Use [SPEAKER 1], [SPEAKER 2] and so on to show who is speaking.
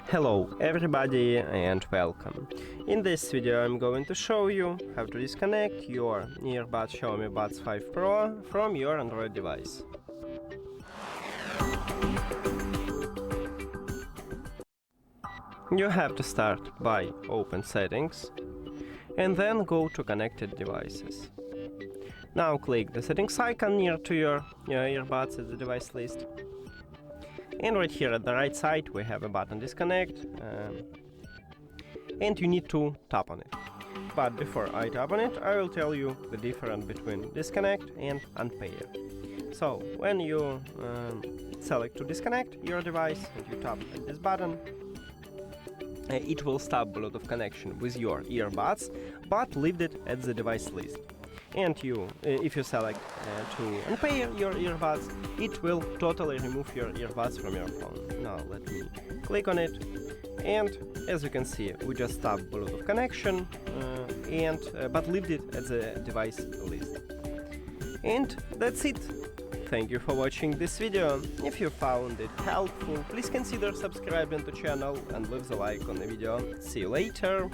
[SPEAKER 1] Hello everybody and welcome. In this video I'm going to show you how to disconnect your earbuds Xiaomi Buds 5 Pro from your Android device. You have to start by open settings and then go to connected devices. Now click the settings icon near to your earbuds at the device list. And right here at the right side we have a button disconnect and you need to tap on it. But before I tap on it, I will tell you the difference between disconnect and unpair. So when you select to disconnect your device and you tap at this button, it will stop Bluetooth connection with your earbuds, but leave it at the device list. And if you select to unpair your earbuds, it will totally remove your earbuds from your phone. Now let me click on it, and as you can see, we just stopped Bluetooth connection, but leave it at the device list. And that's it. Thank you for watching this video. If you found it helpful, please consider subscribing to the channel and leave the like on the video. See you later.